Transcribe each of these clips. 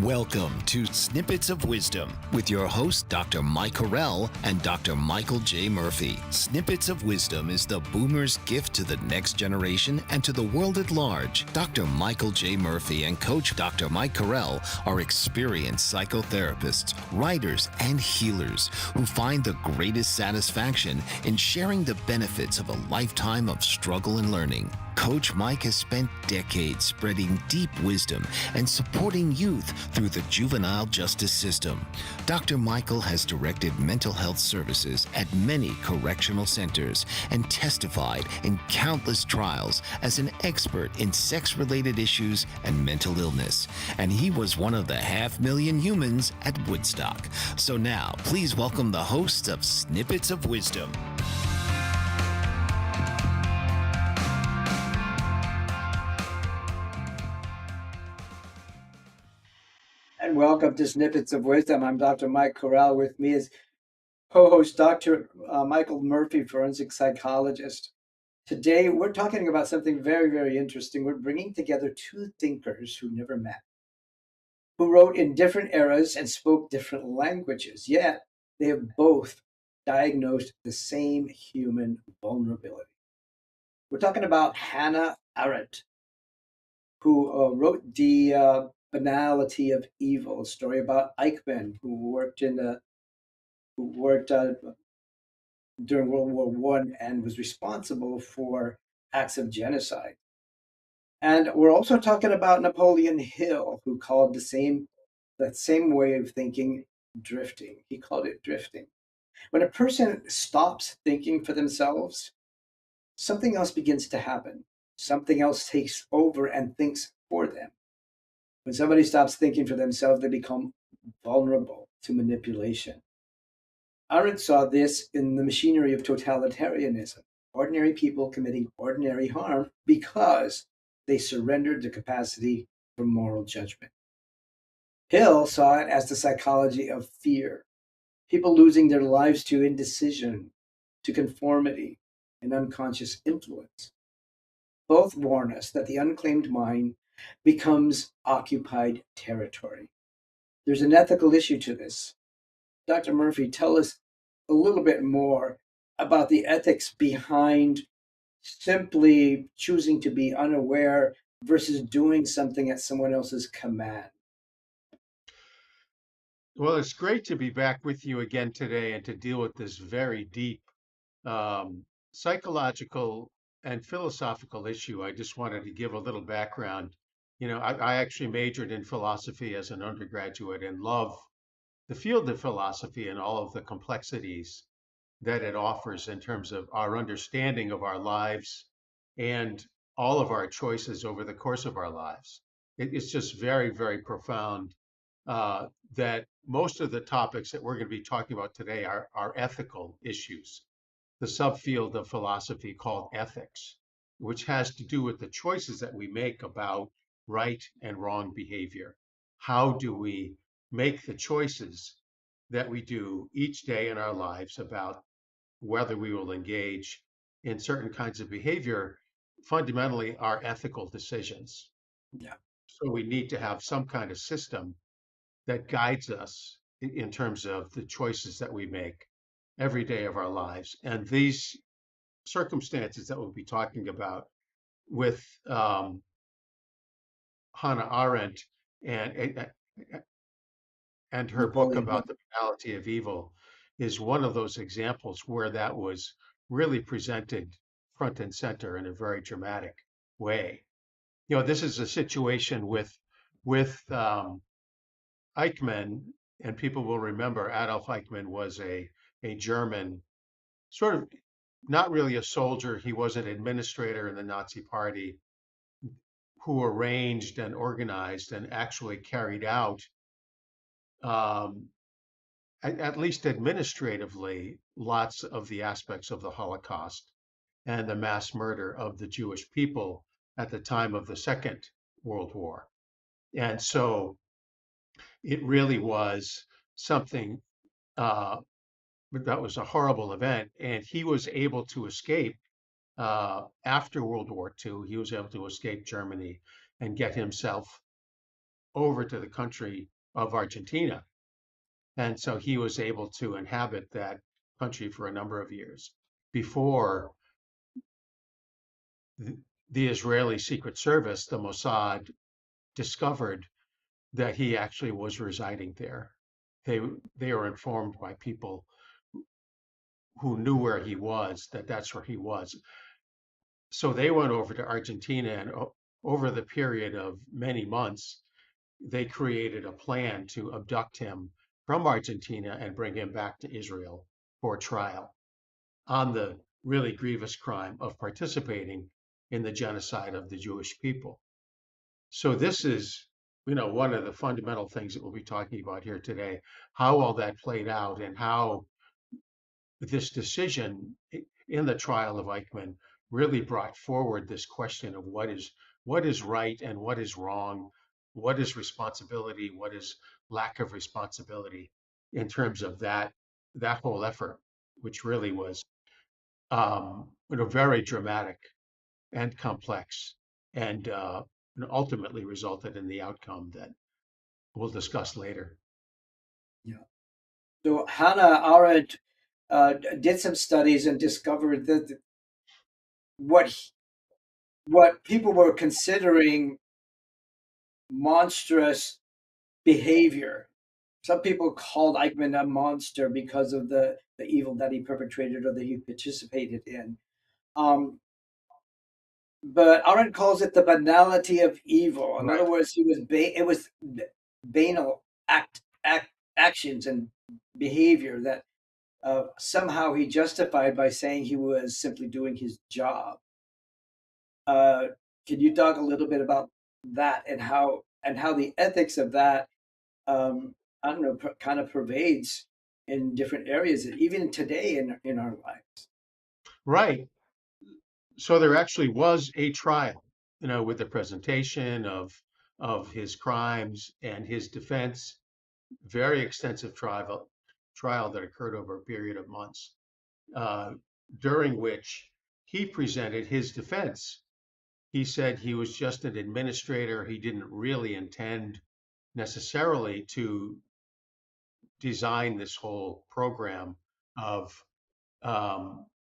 Welcome to Snippets of Wisdom with your host, Dr. Mike Corral and Dr. Michael J. Murphy. Snippets of Wisdom is the boomer's gift to the next generation and to the world at large. Dr. Michael J. Murphy and Coach Dr. Mike Corral are experienced psychotherapists, writers, and healers who find the greatest satisfaction in sharing the benefits of a lifetime of struggle and learning. Coach Mike has spent decades spreading deep wisdom and supporting youth through the juvenile justice system. Dr. Michael has directed mental health services at many correctional centers and testified in countless trials as an expert in sex-related issues and mental illness. And he was one of the 500,000 humans at Woodstock. So now, please welcome the hosts of Snippets of Wisdom. And welcome to Snippets of Wisdom. I'm Dr. Mike Corral. With me is co-host Dr. Michael Murphy, forensic psychologist. Today, we're talking about something very, very interesting. We're bringing together two thinkers who never met, who wrote in different eras and spoke different languages, yet they have both diagnosed the same human vulnerability. We're talking about Hannah Arendt, who wrote the banality of evil, a story about Eichmann, who worked during World War One and was responsible for acts of genocide. And we're also talking about Napoleon Hill, who called that same way of thinking drifting. He called it drifting. When a person stops thinking for themselves, something else begins to happen. Something else takes over and thinks for them. When somebody stops thinking for themselves, they become vulnerable to manipulation. Arendt saw this in the machinery of totalitarianism, ordinary people committing ordinary harm because they surrendered the capacity for moral judgment. Hill saw it as the psychology of fear, people losing their lives to indecision, to conformity, and unconscious influence. Both warn us that the unclaimed mind becomes occupied territory. There's an ethical issue to this. Dr. Murphy, tell us a little bit more about the ethics behind simply choosing to be unaware versus doing something at someone else's command. Well, it's great to be back with you again today and to deal with this very deep psychological and philosophical issue. I just wanted to give a little background. I actually majored in philosophy as an undergraduate and love the field of philosophy and all of the complexities that it offers in terms of our understanding of our lives and all of our choices over the course of our lives. It's just very, very profound that most of the topics that we're going to be talking about today are ethical issues, the subfield of philosophy called ethics, which has to do with the choices that we make about right and wrong behavior. How do we make the choices that we do each day in our lives about whether we will engage in certain kinds of behavior, fundamentally are ethical decisions. Yeah. So we need to have some kind of system that guides us in terms of the choices that we make every day of our lives. And these circumstances that we'll be talking about with Hannah Arendt and, and her book Napoleon Hill. about the banality of evil is one of those examples where that was really presented front and center in a very dramatic way. This is a situation with Eichmann, and people will remember Adolf Eichmann was a German, sort of not really a soldier. He was an administrator in the Nazi Party who arranged and organized and actually carried out, at least administratively, lots of the aspects of the Holocaust and the mass murder of the Jewish people at the time of the Second World War. And so it really was something that was a horrible event. And he was able to escape after World War II. He was able to escape Germany and get himself over to the country of Argentina. And so he was able to inhabit that country for a number of years before the Israeli Secret Service, the Mossad, discovered that he actually was residing there. They were informed by people who knew where he was, that that's where he was. So they went over to Argentina, and over the period of many months, they created a plan to abduct him from Argentina and bring him back to Israel for trial on the really grievous crime of participating in the genocide of the Jewish people. So this is, one of the fundamental things that we'll be talking about here today, how all that played out and how this decision in the trial of Eichmann really brought forward this question of what is right and what is wrong, what is responsibility, what is lack of responsibility in terms of that whole effort, which really was very dramatic and complex, and ultimately resulted in the outcome that we'll discuss later. Yeah. So Hannah Arendt did some studies and discovered that what people were considering monstrous behavior. Some people called Eichmann a monster because of the evil that he perpetrated or that he participated in. But Arendt calls it the banality of evil. In other words, it was banal actions and behavior that somehow he justified by saying he was simply doing his job. Can you talk a little bit about that and how the ethics of that, I don't know, kind of pervades in different areas, even today in our lives? Right. So there actually was a trial, with the presentation of his crimes and his defense, very extensive trial that occurred over a period of months, during which he presented his defense. He said he was just an administrator. He didn't really intend necessarily to design this whole program of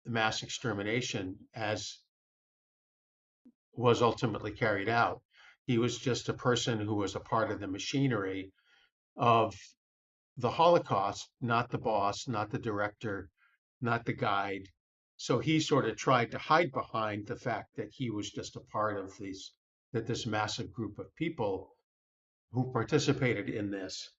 mass extermination as was ultimately carried out. He was just a person who was a part of the machinery of the Holocaust, not the boss, not the director, not the guide. So he sort of tried to hide behind the fact that he was just a part of this massive group of people who participated in this.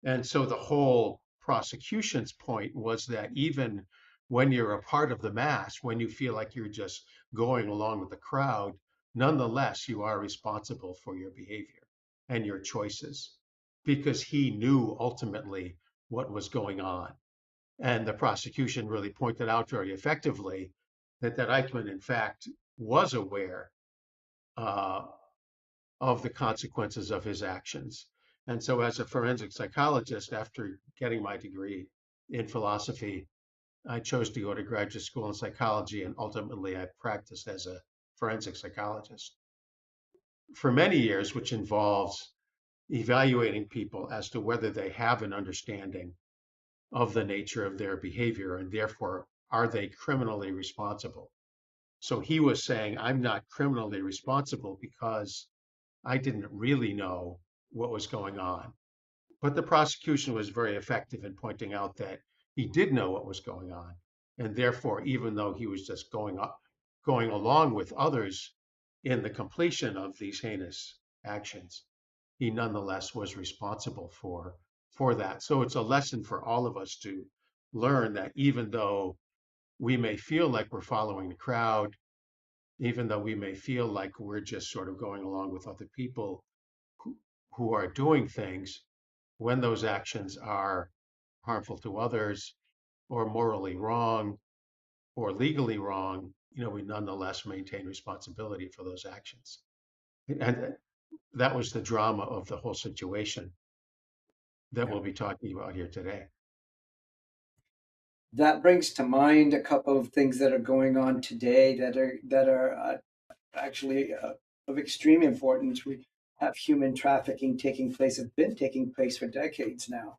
And so the whole prosecution's point was that even when you're a part of the mass, when you feel like you're just going along with the crowd, nonetheless, you are responsible for your behavior and your choices, because he knew ultimately what was going on. And the prosecution really pointed out very effectively that Eichmann, in fact, was aware of the consequences of his actions. And so, as a forensic psychologist, after getting my degree in philosophy, I chose to go to graduate school in psychology, and ultimately I practiced as a forensic psychologist for many years, which involves evaluating people as to whether they have an understanding of the nature of their behavior, and therefore, are they criminally responsible? So he was saying, I'm not criminally responsible because I didn't really know what was going on. But the prosecution was very effective in pointing out that he did know what was going on. And therefore, even though he was just going along with others in the completion of these heinous actions, he nonetheless was responsible for that. So it's a lesson for all of us to learn that even though we may feel like we're following the crowd, even though we may feel like we're just sort of going along with other people who are doing things, when those actions are harmful to others or morally wrong or legally wrong, we nonetheless maintain responsibility for those actions. And that was the drama of the whole situation that we'll be talking about here today. That brings to mind a couple of things that are going on today that are actually of extreme importance. have human trafficking taking place, have been taking place for decades now.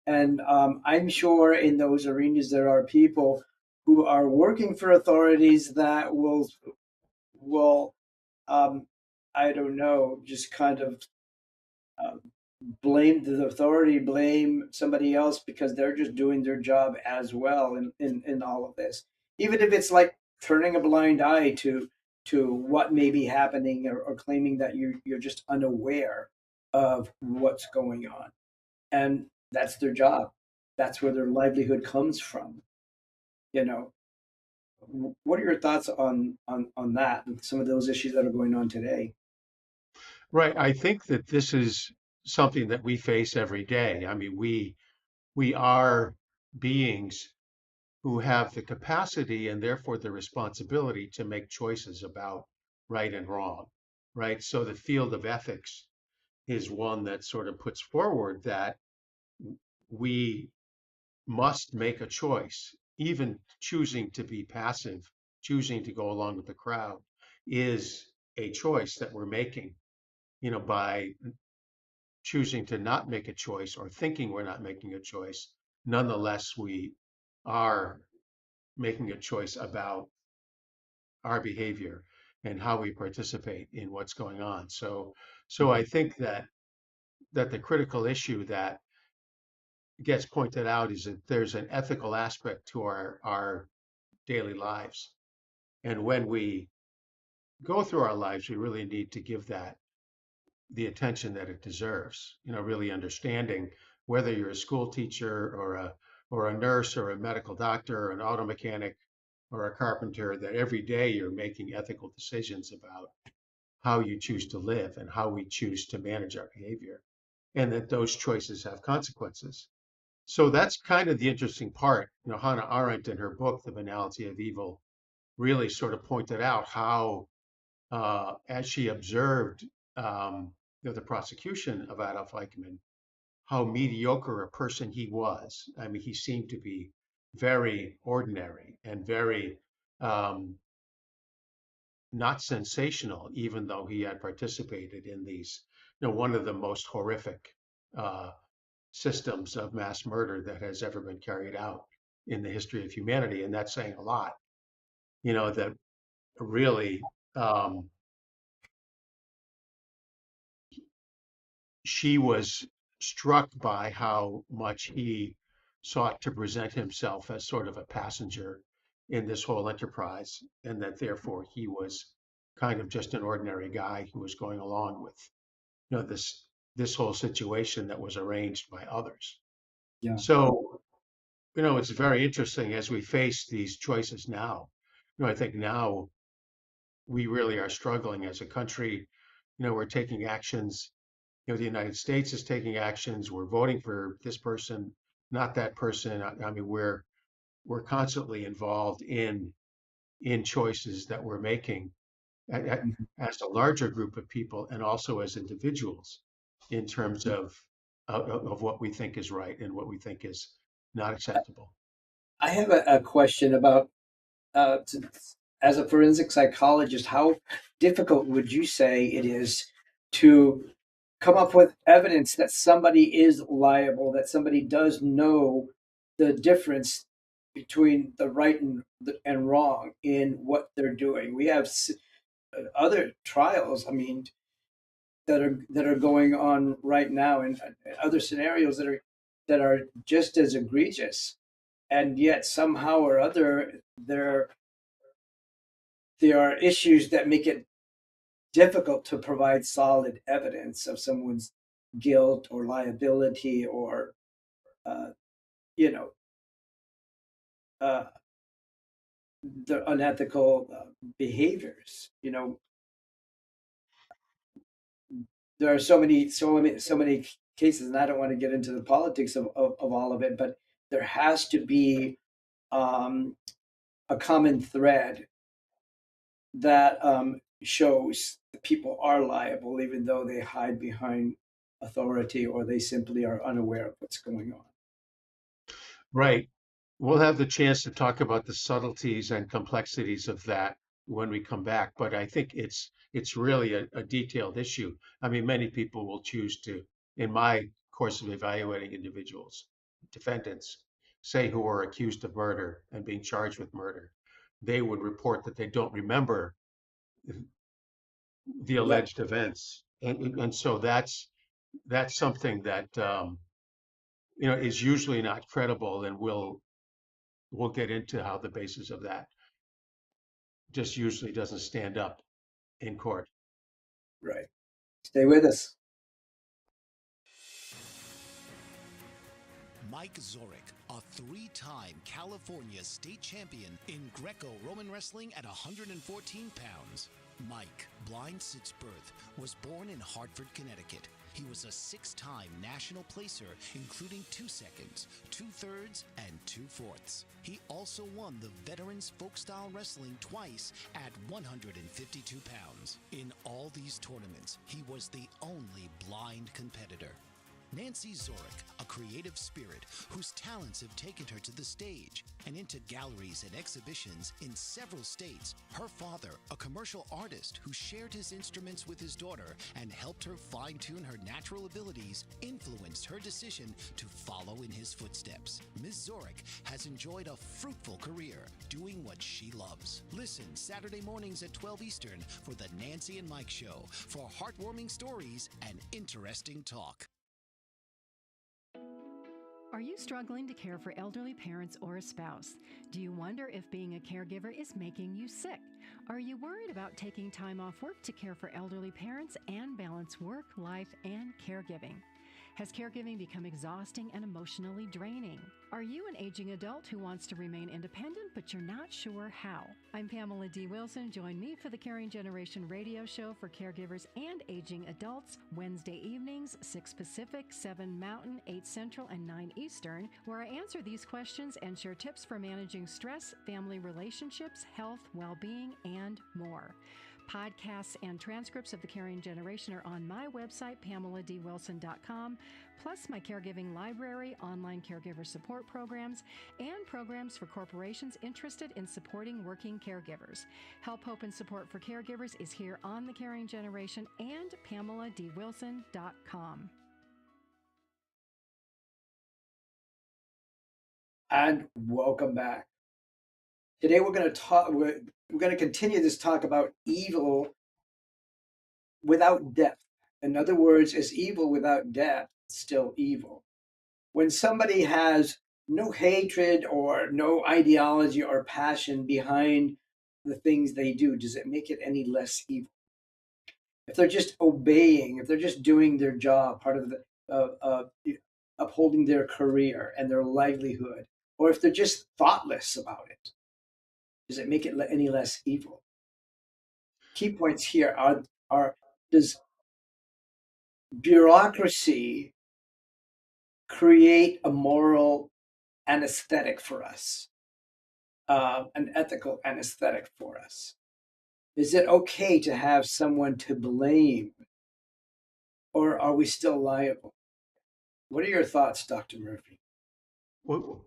And I'm sure in those arenas there are people who are working for authorities that will I don't know, just kind of uh, blame the authority, blame somebody else because they're just doing their job as well in all of this. Even if it's like turning a blind eye to what may be happening, or claiming that you're just unaware of what's going on. And that's their job. That's where their livelihood comes from. You know, what are your thoughts on that and some of those issues that are going on today? Right. I think that this is something that we face every day. I mean, we are beings who have the capacity and therefore the responsibility to make choices about right and wrong, right? So the field of ethics is one that sort of puts forward that we must make a choice. Even choosing to be passive, choosing to go along with the crowd is a choice that we're making, by choosing to not make a choice or thinking we're not making a choice. Nonetheless, we are making a choice about our behavior and how we participate in what's going on. So I think that the critical issue that gets pointed out is that there's an ethical aspect to our daily lives. And when we go through our lives, we really need to give that the attention that it deserves, really understanding whether you're a school teacher or a nurse or a medical doctor or an auto mechanic or a carpenter, that every day you're making ethical decisions about how you choose to live and how we choose to manage our behavior, and that those choices have consequences. So that's kind of the interesting part. Hannah Arendt in her book, The Banality of Evil, really sort of pointed out how, as she observed, the prosecution of Adolf Eichmann, how mediocre a person he was. I mean, he seemed to be very ordinary and very not sensational, even though he had participated in these, one of the most horrific uh, systems of mass murder that has ever been carried out in the history of humanity. And that's saying a lot, that really she was struck by how much he sought to present himself as sort of a passenger in this whole enterprise, and that therefore he was kind of just an ordinary guy who was going along with this whole situation that was arranged by others. Yeah. So it's very interesting as we face these choices now. I think now we really are struggling as a country. We're taking actions. The United States is taking actions. We're voting for this person, not that person. I mean, we're constantly involved in choices that we're making Mhm. as a larger group of people and also as individuals in terms of what we think is right and what we think is not acceptable. I have a question about uh, to, as a forensic psychologist, how difficult would you say it is to come up with evidence that somebody is liable, that somebody does know the difference between the right and wrong in what they're doing? We have other trials, I mean, that are going on right now, and other scenarios that are just as egregious, and yet somehow or other there are issues that make it difficult to provide solid evidence of someone's guilt or liability, or uh, you know uh, the unethical behaviors. There are so many cases, and I don't want to get into the politics of all of it, but there has to be um, a common thread that shows that people are liable, even though they hide behind authority, or they simply are unaware of what's going on. Right. We'll have the chance to talk about the subtleties and complexities of that when we come back, but I think it's really a detailed issue. I mean, many people will choose to, in my course of evaluating individuals, defendants, say who are accused of murder and being charged with murder, they would report that they don't remember the Yeah, alleged events, and so that's something that is usually not credible, and we'll get into how the basis of that just usually doesn't stand up in court. right. Stay with us. Mike Zorich, a three-time California state champion in Greco-Roman wrestling at 114 pounds. Mike, blind since birth, was born in Hartford, Connecticut. He was a six-time national placer, including 2 seconds, 2/3, and 2/4. He also won the Veterans Folk-Style Wrestling twice at 152 pounds. In all these tournaments, he was the only blind competitor. Nancy Zorich, a creative spirit whose talents have taken her to the stage and into galleries and exhibitions in several states. Her father, a commercial artist who shared his instruments with his daughter and helped her fine-tune her natural abilities, influenced her decision to follow in his footsteps. Ms. Zorich has enjoyed a fruitful career doing what she loves. Listen Saturday mornings at 12 Eastern for the Nancy and Mike Show for heartwarming stories and interesting talk. Are you struggling to care for elderly parents or a spouse? Do you wonder if being a caregiver is making you sick? Are you worried about taking time off work to care for elderly parents and balance work, life, and caregiving? Has caregiving become exhausting and emotionally draining? Are you an aging adult who wants to remain independent, but you're not sure how? I'm Pamela D. Wilson. Join me for the Caring Generation radio show for caregivers and aging adults, Wednesday evenings, 6 Pacific, 7 Mountain, 8 Central, and 9 Eastern, where I answer these questions and share tips for managing stress, family relationships, health, well-being, and more. Podcasts and transcripts of The Caring Generation are on my website, PamelaDWilson.com, plus my caregiving library, online caregiver support programs, and programs for corporations interested in supporting working caregivers. Help, hope, and support for caregivers is here on The Caring Generation and PamelaDWilson.com. And welcome back. Today we're going to talk. We're going to continue this talk about evil without depth. In other words, is evil without depth still evil? When somebody has no hatred or no ideology or passion behind the things they do, does it make it any less evil? If they're just obeying, if they're just doing their job, part of the upholding their career and their livelihood, or if they're just thoughtless about it, does it make it any less evil? Key points here are does bureaucracy create a moral anesthetic for us, an ethical anesthetic for us? Is it okay to have someone to blame, or are we still liable? What are your thoughts, Dr. Murphy? Well,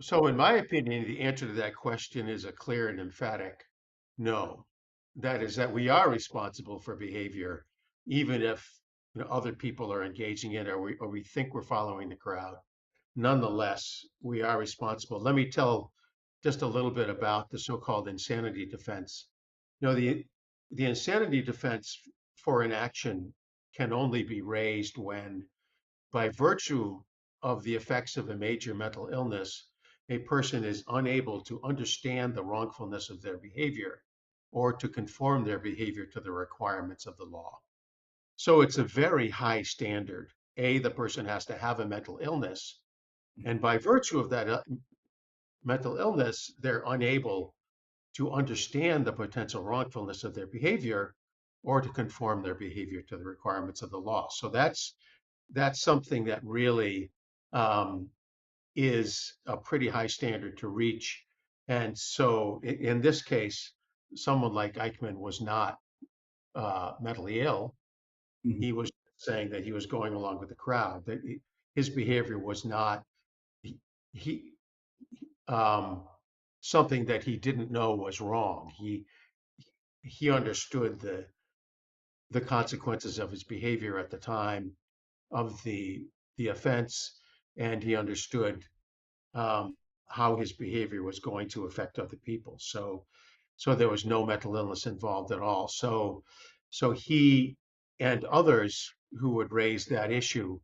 so in my opinion, the answer to that question is a clear and emphatic no. That is that we are responsible for behavior, even if other people are engaging in it, or we think we're following the crowd. Nonetheless, we are responsible. Let me tell just a little bit about the so-called insanity defense. The insanity defense for an action can only be raised when, by virtue of the effects of a major mental illness, a person is unable to understand the wrongfulness of their behavior or to conform their behavior to the requirements of the law. So it's a very high standard. The person has to have a mental illness, and by virtue of that mental illness, they're unable to understand the potential wrongfulness of their behavior or to conform their behavior to the requirements of the law. So that's something that really is a pretty high standard to reach. And so in this case, someone like Eichmann was not mentally ill. Mhm. He was saying that he was going along with the crowd, that his behavior was not he something that he didn't know was wrong. he understood the consequences of his behavior at the time of the offense, and he understood um, how his behavior was going to affect other people. So there was no mental illness involved at all. So he and others who would raise that issue,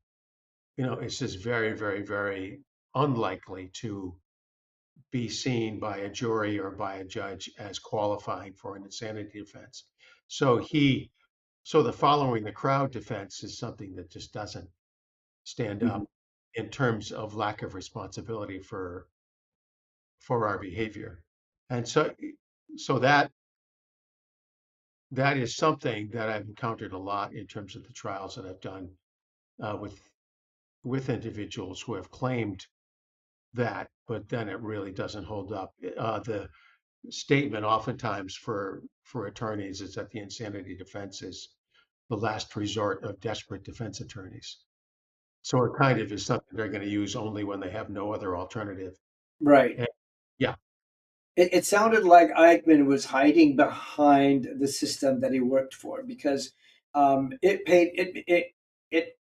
it's just very, very, very unlikely to be seen by a jury or by a judge as qualifying for an insanity defense. So the following the crowd defense is something that just doesn't stand Mhm. up in terms of lack of responsibility for our behavior. And so that is something that I've encountered a lot in terms of the trials that I've done with individuals who have claimed that, but then it really doesn't hold up. The statement oftentimes for attorneys is that the insanity defense is the last resort of desperate defense attorneys. So it kind of is something they're going to use only when they have no other alternative. Right. And yeah, It sounded like Eichmann was hiding behind the system that he worked for because it paid it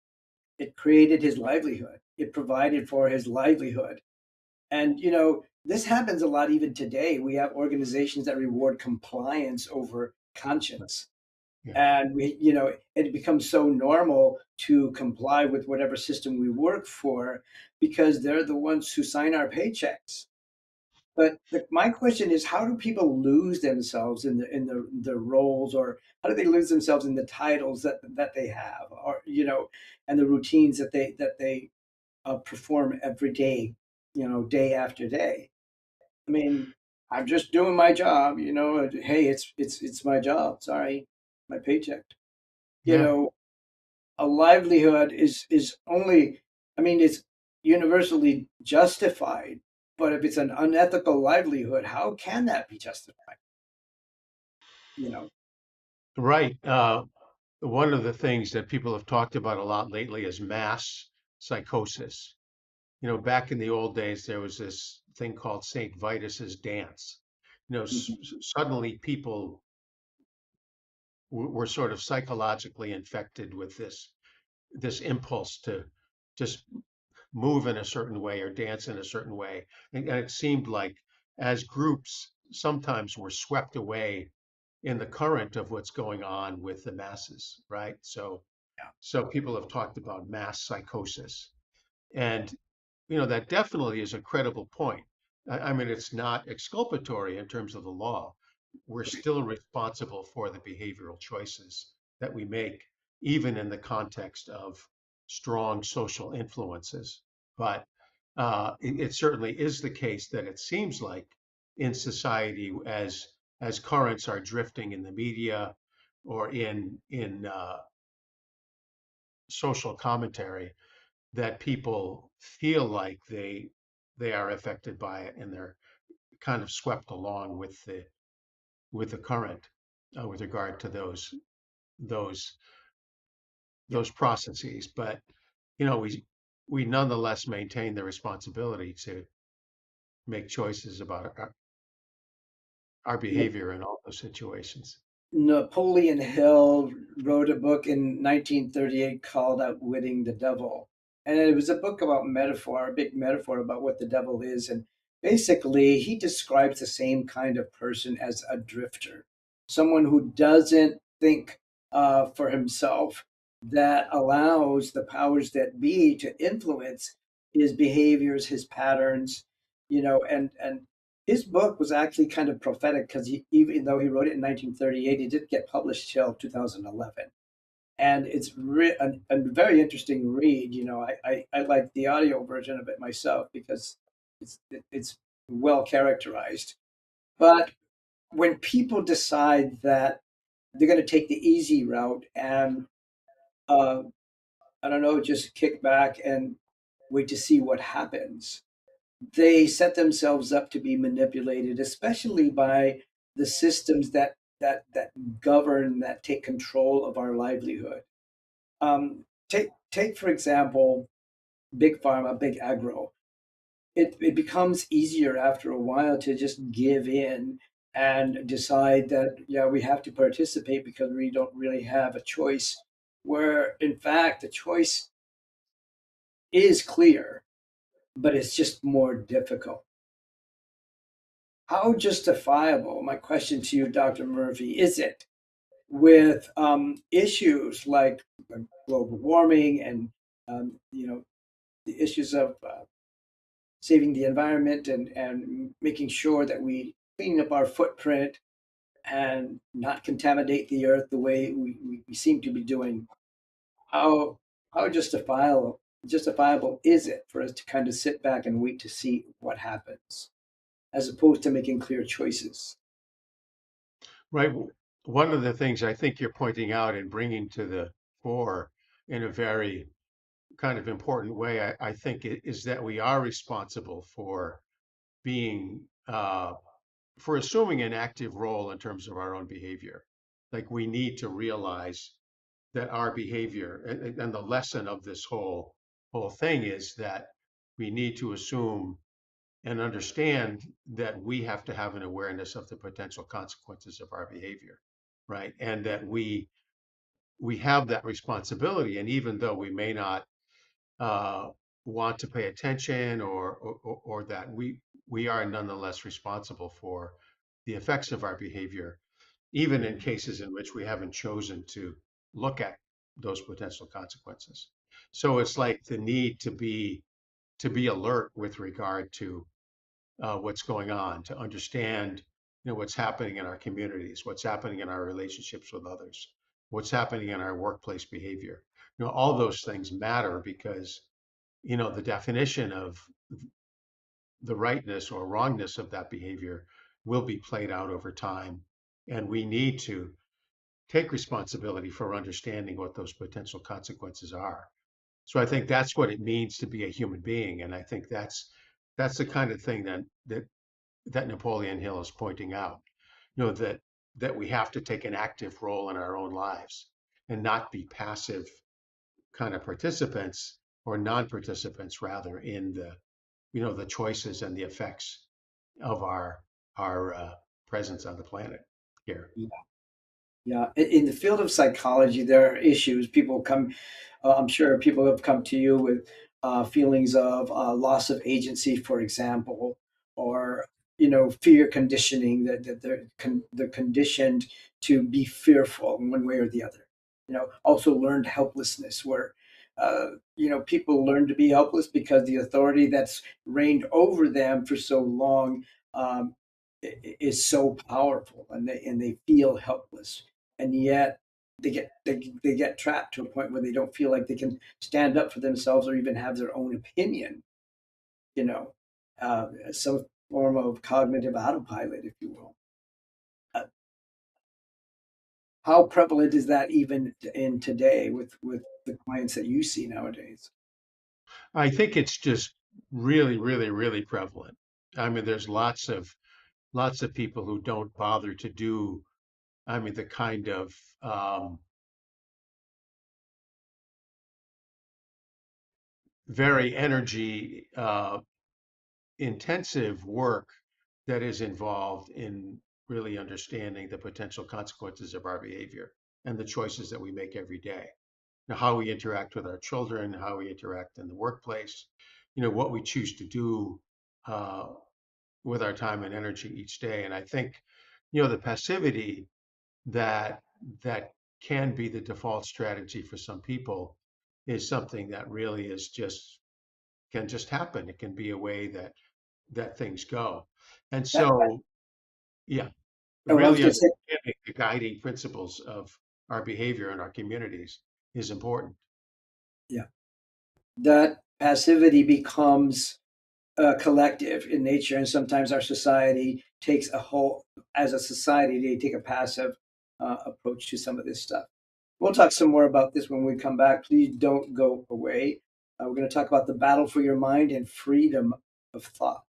it created his livelihood. It provided for his livelihood. And this happens a lot even today. We have organizations that reward compliance over conscience. yeah, And it becomes so normal to comply with whatever system we work for because they're the ones who sign our paychecks. But my question is, how do people lose themselves in the roles, or how do they lose themselves in the titles that they have, or and the routines that they perform every day, day after day? I mean, I'm just doing my job, Hey, it's my job. Sorry, my paycheck. You yeah. know, a livelihood is only, I mean, it's universally justified, but if it's an unethical livelihood, how can that be justified? You know, Right. One of the things that people have talked about a lot lately is mass psychosis. Back in the old days, there was this thing called St. Vitus's dance. Mhm. Suddenly people were sort of psychologically infected with this impulse to just move in a certain way or dance in a certain way. And it seemed like as groups sometimes were swept away in the current of what's going on with the masses, right? So people have talked about mass psychosis. And that definitely is a credible point. I mean, it's not exculpatory in terms of the law. We're still responsible for the behavioral choices that we make, even in the context of strong social influences. But it certainly is the case that it seems like in society, as currents are drifting in the media or in social commentary, that people feel like they are affected by it and they're kind of swept along with the current with regard to those Yeah. those processes. But we nonetheless maintain the responsibility to make choices about our behavior in all those situations. Napoleon Hill wrote a book in 1938 called Outwitting the Devil. And it was a book about metaphor, a big metaphor about what the devil is. And basically, he describes the same kind of person as a drifter, someone who doesn't think for himself, that allows the powers that be to influence his behaviors, his patterns, and his book was actually kind of prophetic because even though he wrote it in 1938, it didn't get published till 2011. And it's a very interesting read. I like the audio version of it myself because it's well characterized. But when people decide that they're going to take the easy route and uh, I don't know, just kick back and wait to see what happens, they set themselves up to be manipulated, especially by the systems that govern, that take control of our livelihood. Take for example, big pharma, big agro. It becomes easier after a while to just give in and decide that, yeah, we have to participate because we don't really have a choice, where in fact the choice is clear, but it's just more difficult. How justifiable, my question to you, Dr. Murphy, is it with issues like global warming and the issues of saving the environment and making sure that we clean up our footprint and not contaminate the earth the way we seem to be doing? How how justifiable is it for us to kind of sit back and wait to see what happens, as opposed to making clear choices? Right. One of the things I think you're pointing out and bringing to the fore in a very kind of important way, I think, is that we are responsible for being, for assuming an active role in terms of our own behavior. Like we need to realize that our behavior and the lesson of this whole thing is that we need to assume and understand that we have to have an awareness of the potential consequences of our behavior, right? And that we have that responsibility. And even though we may not uh, want to pay attention or that we are nonetheless responsible for the effects of our behavior, even in cases in which we haven't chosen to look at those potential consequences. So it's like the need to be alert with regard to what's going on, to understand, what's happening in our communities, what's happening in our relationships with others, what's happening in our workplace behavior. All those things matter because, the definition of the rightness or wrongness of that behavior will be played out over time. And we need to take responsibility for understanding what those potential consequences are. So I think that's what it means to be a human being. And I think that's the kind of thing that Napoleon Hill is pointing out, that we have to take an active role in our own lives and not be passive kind of participants or non-participants rather in the choices and the effects of our presence on the planet here. Yeah, in the field of psychology, there are issues. People come, I'm sure people have come to you with feelings of loss of agency, for example, or fear conditioning, that they're conditioned to be fearful in one way or the other. Also learned helplessness, where people learn to be helpless because the authority that's reigned over them for so long um, is so powerful, and they feel helpless, and yet they get trapped to a point where they don't feel like they can stand up for themselves or even have their own opinion. Some form of cognitive autopilot, if you will. Uh, how prevalent is that even in today with the clients that you see nowadays? I think it's just really, really, really prevalent. I mean, there's lots of people who don't bother to do, I mean, the kind of very energy intensive work that is involved in really understanding the potential consequences of our behavior and the choices that we make every day. Now, how we interact with our children, how we interact in the workplace, what we choose to do uh, with our time and energy each day. And I think, the passivity that that can be the default strategy for some people is something that really is just can just happen. It can be a way that things go. And That, so, yeah, I was really going to say, understanding the guiding principles of our behavior in our communities is important. yeah, that passivity becomes collective in nature, and sometimes our society takes a whole, as a society, they take a passive approach to some of this stuff. We'll talk some more about this when we come back. Please don't go away. We're going to talk about the battle for your mind and freedom of thought.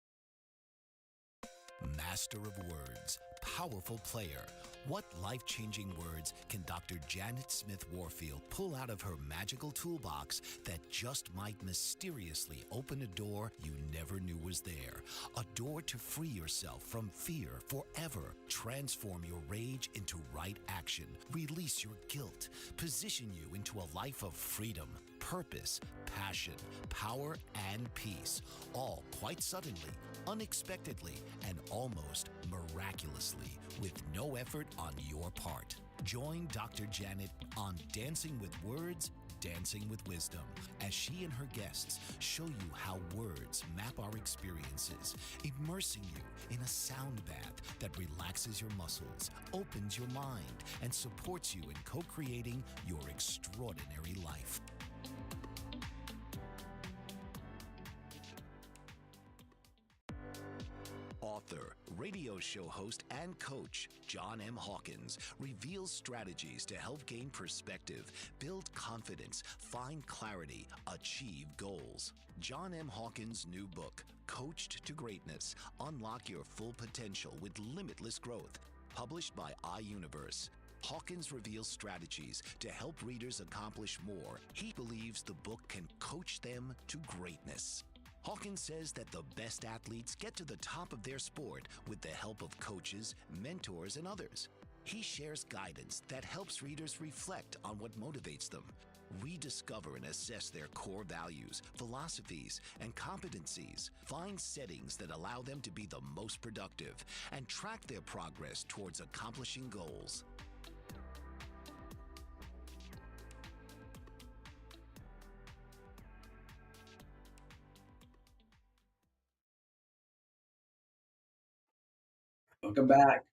Master of words, powerful player, What life-changing words can Dr. Janet Smith Warfield pull out of her magical toolbox that just might mysteriously open a door you never knew was there? A door to free yourself from fear forever. Transform your rage into right action. Release your guilt. Position you into a life of freedom, purpose, passion, power, and peace. All quite suddenly, unexpectedly, and almost miraculously, with no effort on your part. Join Dr. Janet on Dancing with Words, Dancing with Wisdom, as she and her guests show you how words map our experiences, immersing you in a sound bath that relaxes your muscles, opens your mind, and supports you in co-creating your extraordinary life. Author, radio show host, and coach John M. Hawkins reveals strategies to help gain perspective, build confidence, find clarity, achieve goals. John M. Hawkins' new book, Coached to Greatness, Unlock Your Full Potential with Limitless Growth, published by iUniverse. Hawkins reveals strategies to help readers accomplish more. He believes the book can coach them to greatness. Hawkins says that the best athletes get to the top of their sport with the help of coaches, mentors, and others. He shares guidance that helps readers reflect on what motivates them, rediscover and assess their core values, philosophies, and competencies, find settings that allow them to be the most productive, and track their progress towards accomplishing goals. Welcome back.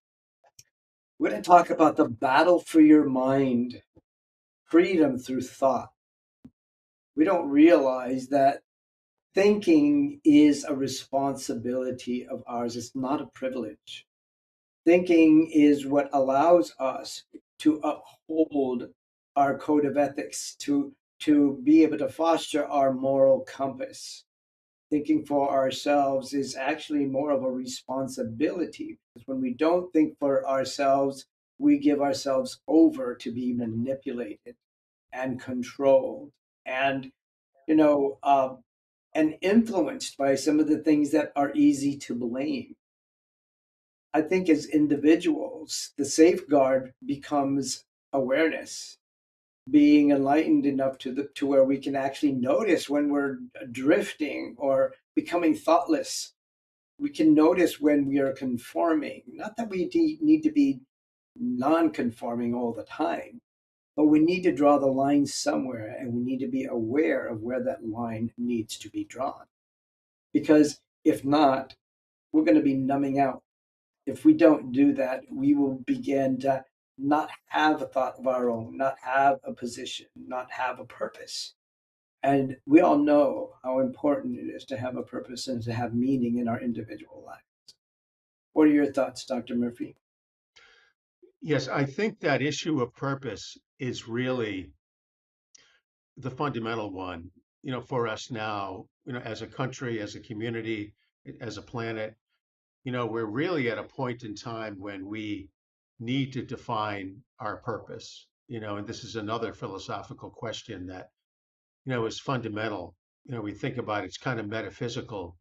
We're going to talk about the battle for your mind, freedom through thought. We don't realize that thinking is a responsibility of ours. It's not a privilege. Thinking is what allows us to uphold our code of ethics, to be able to foster our moral compass. Thinking for ourselves is actually more of a responsibility, because when we don't think for ourselves, we give ourselves over to be manipulated and controlled and, you know, and influenced by some of the things that are easy to blame. I think as individuals, the safeguard becomes awareness, being enlightened enough to where we can actually notice when we're drifting or becoming thoughtless. We can notice when we are conforming. Not that we need to be non-conforming all the time, but we need to draw the line somewhere, and we need to be aware of where that line needs to be drawn. Because if not, we're going to be numbing out. If we don't do that, we will begin to not have a thought of our own, not have a position, not have a purpose. And we all know how important it is to have a purpose and to have meaning in our individual lives. What are your thoughts, Dr. Murphy? Yes, I think that issue of purpose is really the fundamental one, for us now, as a country, as a community, as a planet. We're really at a point in time when we need to define our purpose, and this is another philosophical question that, is fundamental. We think about it's kind of metaphysical.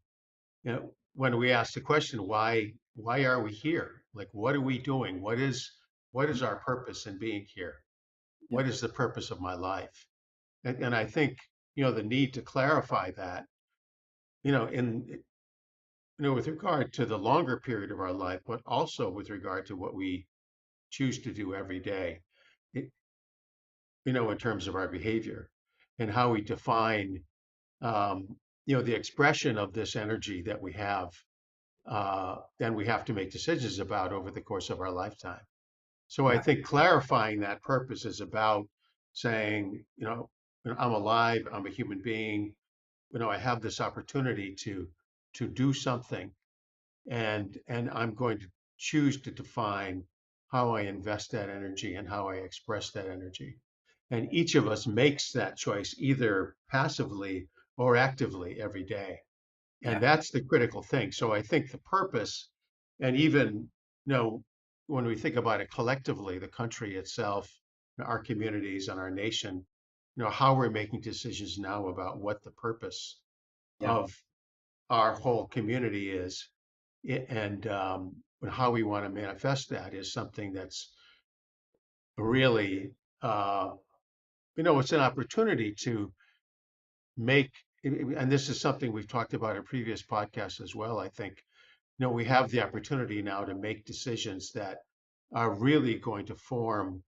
When we ask the question, why are we here? Like, what are we doing? What is our purpose in being here? Yeah, What is the purpose of my life? And I think, the need to clarify that, in with regard to the longer period of our life, but also with regard to what we choose to do every day, it, in terms of our behavior and how we define, the expression of this energy that we have, then we have to make decisions about over the course of our lifetime. So I yeah, think clarifying that purpose is about saying, I'm alive, I'm a human being, I have this opportunity to do something, and I'm going to choose to define how I invest that energy and how I express that energy. And each of us makes that choice either passively or actively every day. And yeah, that's the critical thing. So I think the purpose, and even, you know, when we think about it collectively, the country itself, our communities and our nation, how we're making decisions now about what the purpose Yeah. of our whole community is, and how we want to manifest that is something that's really, uh, it's an opportunity to make, and this is something we've talked about in previous podcasts as well, I think, we have the opportunity now to make decisions that are really going to form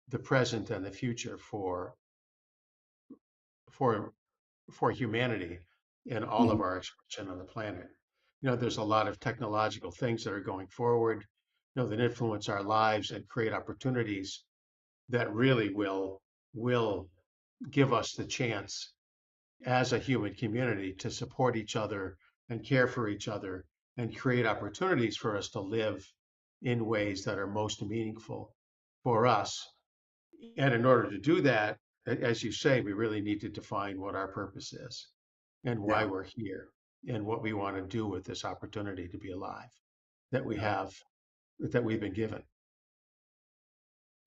the present and the future for for humanity in all of Mhm. our expression on the planet. There's a lot of technological things that are going forward, that influence our lives and create opportunities that really will give us the chance as a human community to support each other and care for each other and create opportunities for us to live in ways that are most meaningful for us. And in order to do that, as you say, we really need to define what our purpose is and why Yeah. we're here and what we want to do with this opportunity to be alive that we Yeah. have, that we've been given.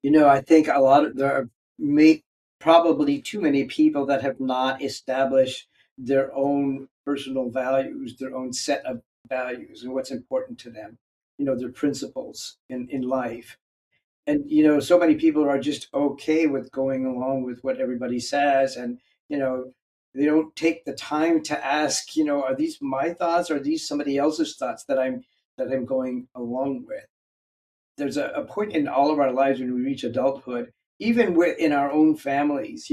I think there are probably too many people that have not established their own personal values, their own set of values, and what's important to them. Their principles in life. And so many people are just okay with going along with what everybody says, and you know, they don't take the time to ask, are these my thoughts, or are these somebody else's thoughts that I'm going along with? There's a point in all of our lives when we reach adulthood, even in our own families,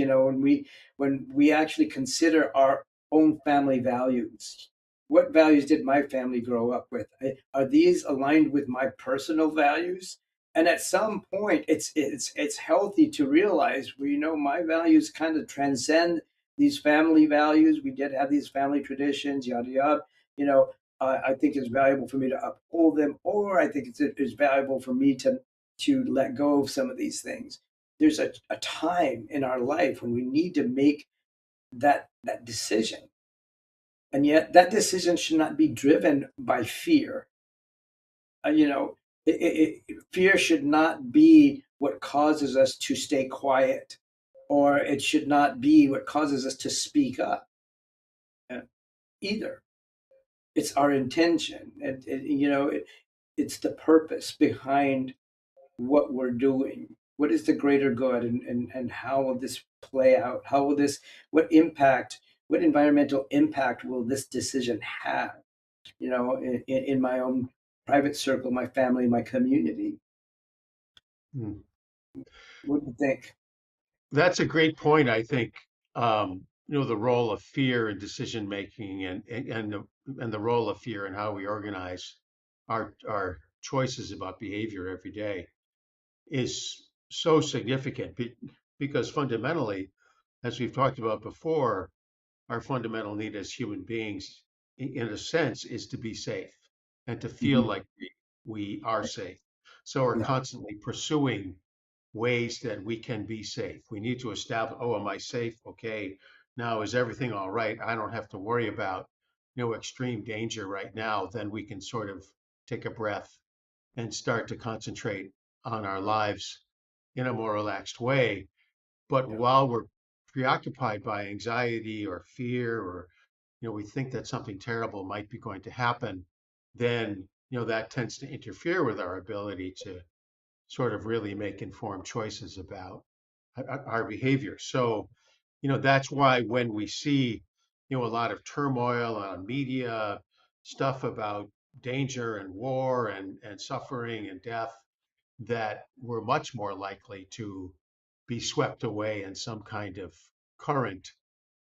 when we actually consider our own family values. What values did my family grow up with? Are these aligned with my personal values? And at some point, it's healthy to realize, well, my values kind of transcend these family values. We did have these family traditions, yada yada. You know, I think it's valuable for me to uphold them, or I think it's valuable for me to let go of some of these things. There's a time in our life when we need to make that decision, and yet that decision should not be driven by fear. Uh, you know, fear should not be what causes us to stay quiet, or it should not be what causes us to speak up, uh, either. It's our intention, and it's the purpose behind what we're doing. What is the greater good, and how will this play out? How will this, what environmental impact will this decision have, in my own private circle, my family, my community? Hmm. What do you think? That's a great point. I think the role of fear in decision making and the role of fear in how we organize our choices about behavior every day is so significant because fundamentally, as we've talked about before, our fundamental need as human beings, in a sense, is to be safe and to feel Mhm. like we are safe. So we're Yeah. constantly pursuing ways that we can be safe. We need to establish, oh, am I safe? Okay. Now, is everything all right? I don't have to worry about, extreme danger right now. Then we can sort of take a breath and start to concentrate on our lives in a more relaxed way. But Yeah. while we're preoccupied by anxiety or fear, or we think that something terrible might be going to happen, then that tends to interfere with our ability to sort of really make informed choices about our behavior. So, that's why when we see, a lot of turmoil on media, stuff about danger and war and suffering and death, that we're much more likely to be swept away in some kind of current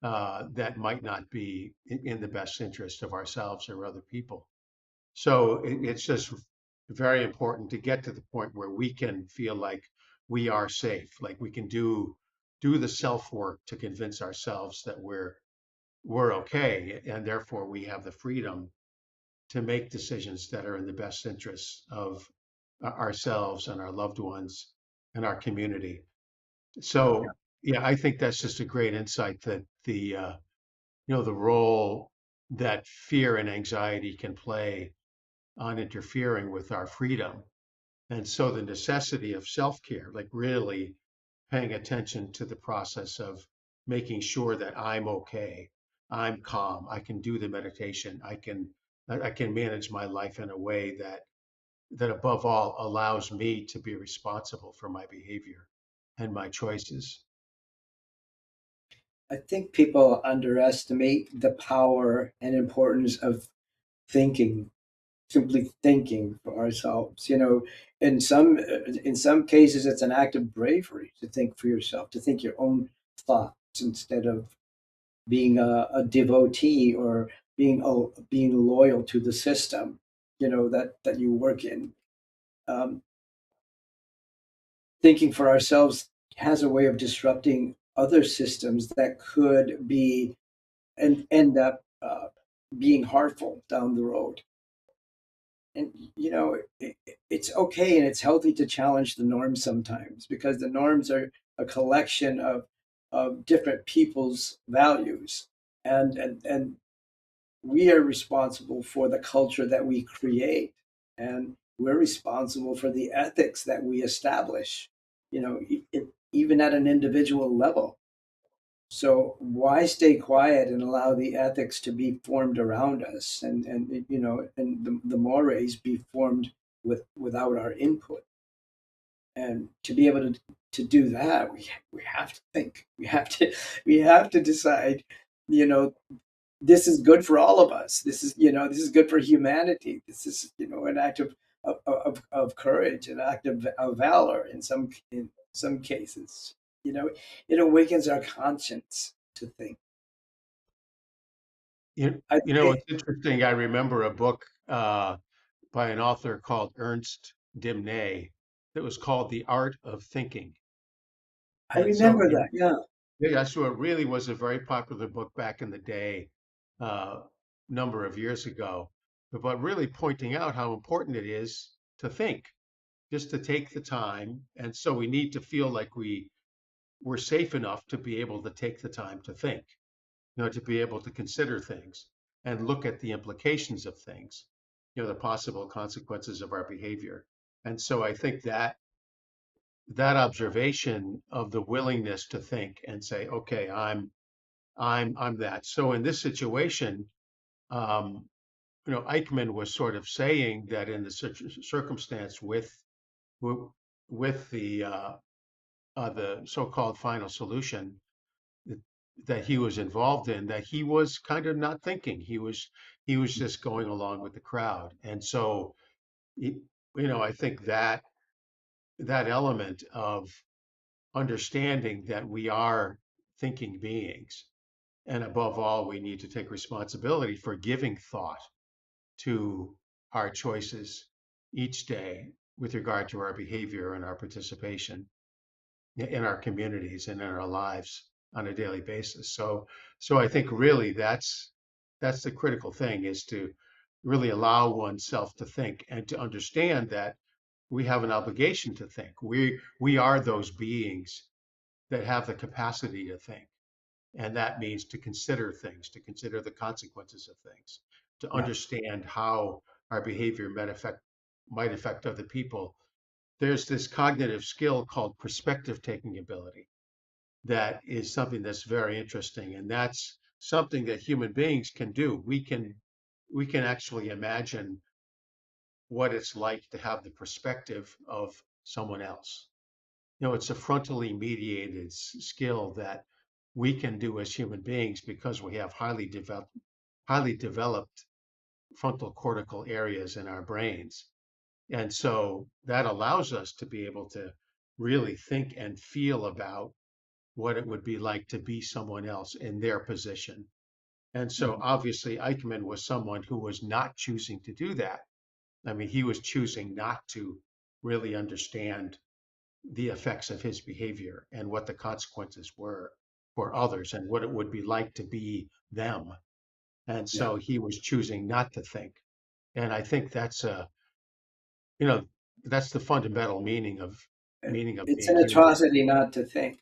that might not be in the best interest of ourselves or other people. So it's just very important to get to the point where we can feel like we are safe, like we can do the self work to convince ourselves that we're okay, and therefore we have the freedom to make decisions that are in the best interests of ourselves and our loved ones and our community. Yeah. So yeah, I think that's just a great insight that the role that fear and anxiety can play on interfering with our freedom And so the necessity of self-care, like really paying attention to the process of making sure that I'm okay, I'm calm, I can do the meditation, I can manage my life in a way that above all allows me to be responsible for my behavior and my choices. I think people underestimate the power and importance of thinking, simply thinking for ourselves. In some cases, it's an act of bravery to think for yourself, to think your own thoughts instead of being a devotee or being loyal to the system, that you work in. Um, Thinking for ourselves has a way of disrupting other systems that could be and end up being harmful down the road. And it's okay and it's healthy to challenge the norms sometimes, because the norms are a collection of different people's values, and we are responsible for the culture that we create, and we're responsible for the ethics that we establish, even at an individual level. So why stay quiet and allow the ethics to be formed around us, and the mores be formed without our input? And to be able to do that, we have to think. We have to decide. You know, this is good for all of us. This is good for humanity. This is an act of courage, an act of valor in some cases. It awakens our conscience to think. I It's interesting. I remember a book by an author called Ernst Dimnay that was called The Art of Thinking. I And so remember that. Yeah, yeah, so it really was a very popular book back in the day, uh, number of years ago, but really pointing out how important it is to think, just to take the time. And so we need to feel like we're safe enough to be able to take the time to think, to be able to consider things and look at the implications of things, the possible consequences of our behavior. And so I think that observation of the willingness to think and say, okay, I'm that. So in this situation, um, Eichmann was sort of saying that in the circumstance with the so-called final solution that, that he was involved in, that he was kind of not thinking. He was just going along with the crowd. And so, I think that element of understanding that we are thinking beings, and above all, we need to take responsibility for giving thought to our choices each day with regard to our behavior and our participation in our communities and in our lives on a daily basis. So I think really that's the critical thing, is to really allow oneself to think and to understand that we have an obligation to think. We are those beings that have the capacity to think. And that means to consider things, to consider the consequences of things, to yeah, understand how our behavior might affect other people. There's this cognitive skill called perspective taking ability that is something that's very interesting. And that's something that human beings can do. We can actually imagine what it's like to have the perspective of someone else. It's a frontally mediated skill that we can do as human beings because we have highly developed frontal cortical areas in our brains. And so that allows us to be able to really think and feel about what it would be like to be someone else in their position. And so mhm, obviously Eichmann was someone who was not choosing to do that. I mean, he was choosing not to really understand the effects of his behavior and what the consequences were for others and what it would be like to be them. And yeah. so he was choosing not to think. And I think you know, that's the fundamental meaning of It's being an human. atrocity not to think.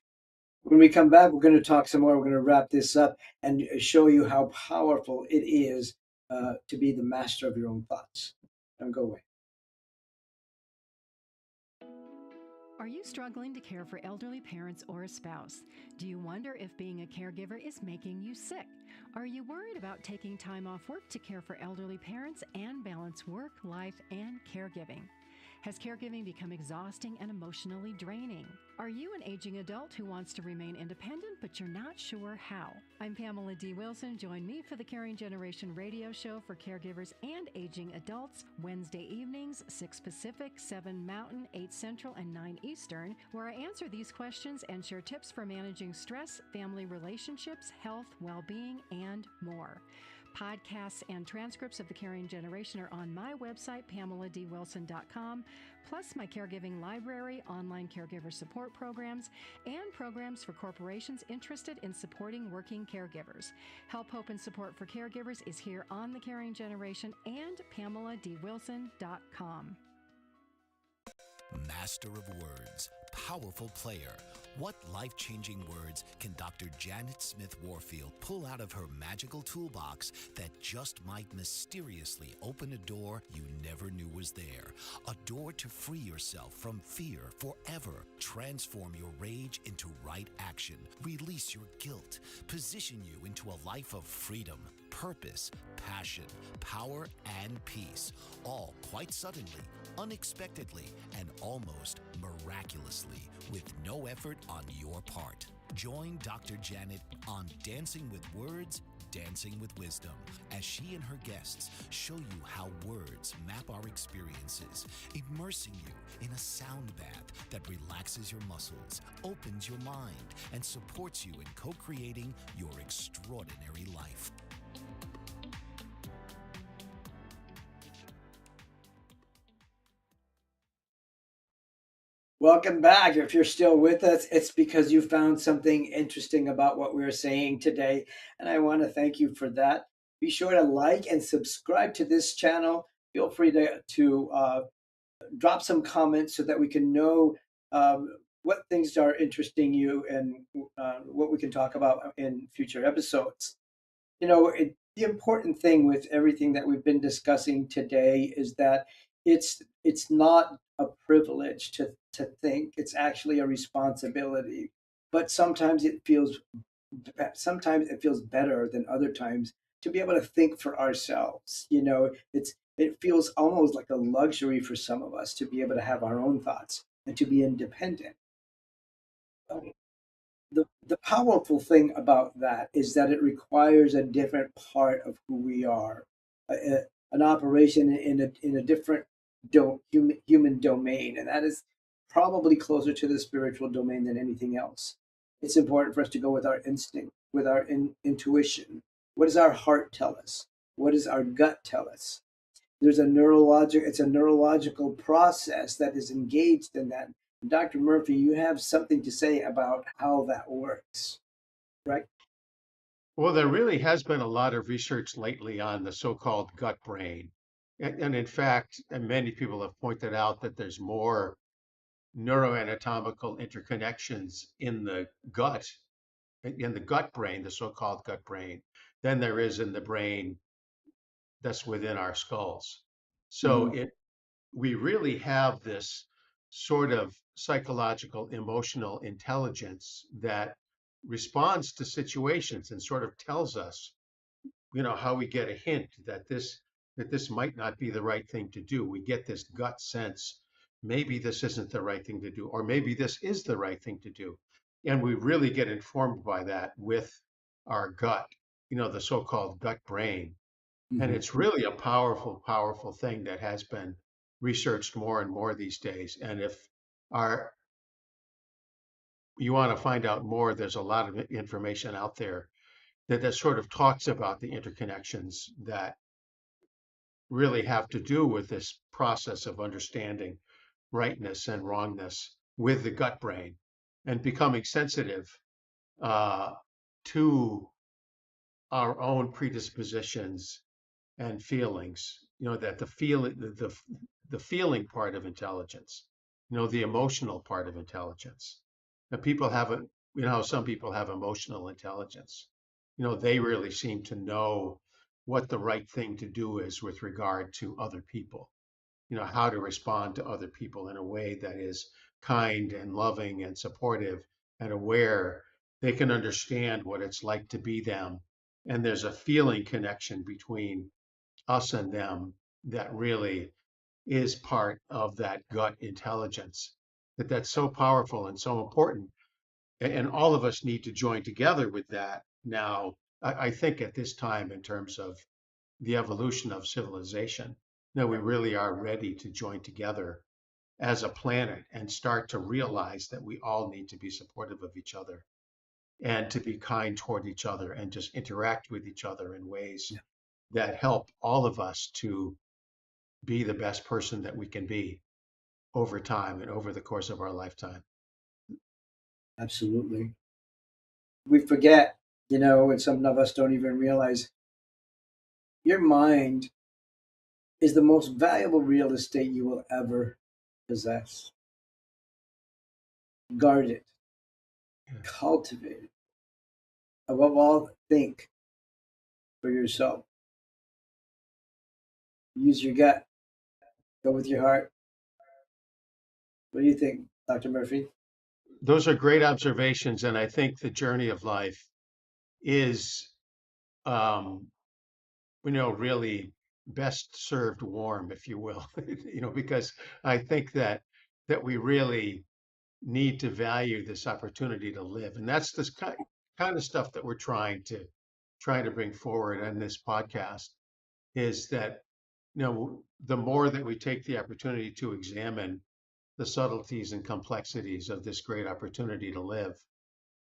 When we come back, we're going to talk some more. We're going to wrap this up and show you how powerful it is to be the master of your own thoughts. Don't go away. Are you struggling to care for elderly parents or a spouse? Do you wonder if being a caregiver is making you sick? Are you worried about taking time off work to care for elderly parents and balance work, life, and caregiving? Has caregiving become exhausting and emotionally draining? Are you an aging adult who wants to remain independent, but you're not sure how? I'm Pamela D. Wilson. Join me for the Caring Generation radio show for caregivers and aging adults, Wednesday evenings, 6 Pacific, 7 Mountain, 8 Central, and 9 Eastern, where I answer these questions and share tips for managing stress, family relationships, health, well-being, and more. Podcasts and transcripts of the Caring Generation are on my website, PamelaDWilson.com, plus my caregiving library, online caregiver support programs, and programs for corporations interested in supporting working caregivers. Help, hope, and support for caregivers is here on the Caring Generation and PamelaDWilson.com. Master of words, powerful player. What life-changing words can Dr. Janet Smith Warfield pull out of her magical toolbox that just might mysteriously open a door you never knew was there? A door to free yourself from fear forever. Transform your rage into right action. Release your guilt. Position you into a life of freedom, purpose, passion, power, and peace. All quite suddenly, unexpectedly, and almost miraculously, with no effort on your part. Join Dr. Janet on Dancing with Words, Dancing with Wisdom, as she and her guests show you how words map our experiences, immersing you in a sound bath that relaxes your muscles, opens your mind, and supports you in co-creating your extraordinary life. Welcome back. If you're still with us, it's because you found something interesting about what we're saying today, and I want to thank you for that. Be sure to like and subscribe to this channel. Feel free to drop some comments so that we can know what things are interesting you and what we can talk about in future episodes. The important thing with everything that we've been discussing today is that it's not a privilege to think. It's actually a responsibility. But sometimes it feels better than other times to be able to think for ourselves. It feels almost like a luxury for some of us to be able to have our own thoughts and to be independent. The powerful thing about that is that it requires a different part of who we are, an operation in a different human domain, and that is probably closer to the spiritual domain than anything else. It's important for us to go with our instinct, with our intuition. What does our heart tell us? What does our gut tell us? It's a neurological process that is engaged in that. Dr. Murphy, you have something to say about how that works, right? Well, there really has been a lot of research lately on the so-called gut brain. And in fact, many people have pointed out that there's more neuroanatomical interconnections in the gut brain, the so-called gut brain, than there is in the brain that's within our skulls. So Mm-hmm. we really have this sort of psychological, emotional intelligence that responds to situations and sort of tells us, how we get a hint that this might not be the right thing to do. We get this gut sense, maybe this isn't the right thing to do, or maybe this is the right thing to do. And we really get informed by that with our gut, the so-called gut brain. And Mm-hmm. it's really a powerful, powerful thing that has been researched more and more these days. And if our you want to find out more, there's a lot of information out there that sort of talks about the interconnections that really have to do with this process of understanding rightness and wrongness with the gut brain and becoming sensitive uh, to our own predispositions and feelings. That the feeling part of intelligence, the emotional part of intelligence. Now, people have a, how some people have emotional intelligence. They really seem to know what the right thing to do is with regard to other people. How to respond to other people in a way that is kind and loving and supportive and aware, they can understand what it's like to be them. And there's a feeling connection between us and them that really is part of that gut intelligence, that's so powerful and so important. And all of us need to join together with that now. I think at this time, in terms of the evolution of civilization, that we really are ready to join together as a planet and start to realize that we all need to be supportive of each other and to be kind toward each other and just interact with each other in ways Yeah. that help all of us to be the best person that we can be over time and over the course of our lifetime. Absolutely. We forget, and some of us don't even realize your mind is the most valuable real estate you will ever possess. Guard it, Yeah. cultivate it. Above all, think for yourself. Use your gut. Go with your heart. What do you think, Dr. Murphy? Those are great observations. And I think the journey of life is, um, really best served warm, if you will, because I think that we really need to value this opportunity to live. And that's this kind of stuff that we're trying to bring forward in this podcast, is that, the more that we take the opportunity to examine the subtleties and complexities of this great opportunity to live,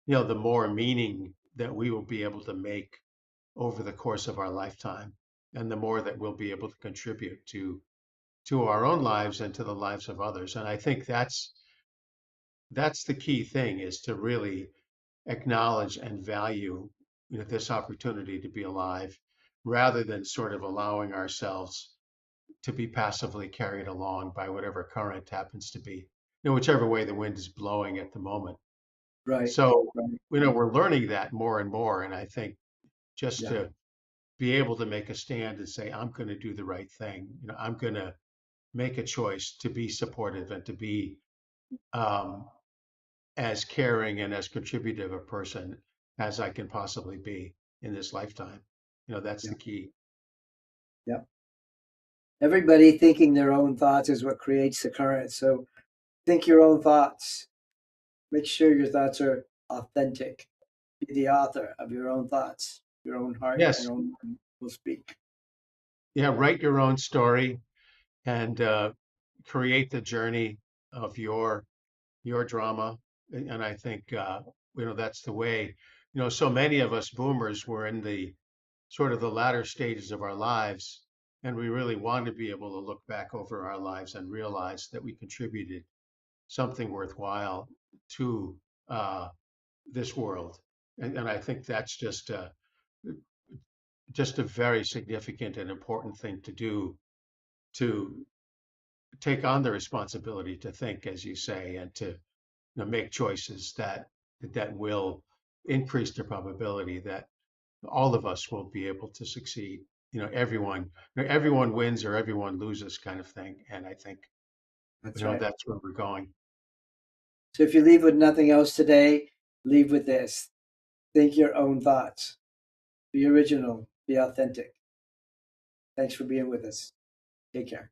the more meaning that we will be able to make over the course of our lifetime, and the more that we'll be able to contribute to our own lives and to the lives of others. And I think that's the key thing, is to really acknowledge and value, this opportunity to be alive, rather than sort of allowing ourselves to be passively carried along by whatever current happens to be, whichever way the wind is blowing at the moment. Right. So, Right. we're learning that more and more. And I think just Yeah. to be able to make a stand and say, I'm going to do the right thing, I'm going to make a choice to be supportive and to be, as caring and as contributive a person as I can possibly be in this lifetime. That's Yeah. the key. Yeah. Everybody thinking their own thoughts is what creates the current. So think your own thoughts. Make sure your thoughts are authentic. Be the author of your own thoughts. Your own heart, Yes. your own mind will speak. Yeah. Write your own story and create the journey of your drama. And I think, that's the way, so many of us boomers were in the sort of the latter stages of our lives. And we really want to be able to look back over our lives and realize that we contributed something worthwhile to this world. And I think that's just a very significant and important thing to do, to take on the responsibility to think, as you say, and to, make choices that will increase the probability that all of us will be able to succeed. Everyone wins or everyone loses, kind of thing. And I think, That's right. that's where we're going. So if you leave with nothing else today, leave with this. Think your own thoughts. Be original. Be authentic. Thanks for being with us. Take care.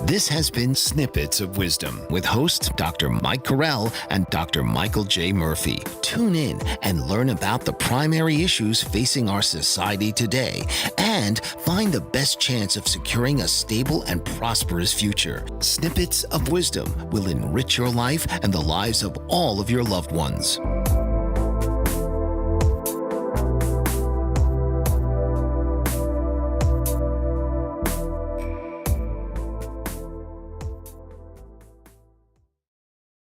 This has been Snippets of Wisdom with hosts Dr. Mike Corral and Dr. Michael J. Murphy. Tune in and learn about the primary issues facing our society today and find the best chance of securing a stable and prosperous future. Snippets of Wisdom will enrich your life and the lives of all of your loved ones.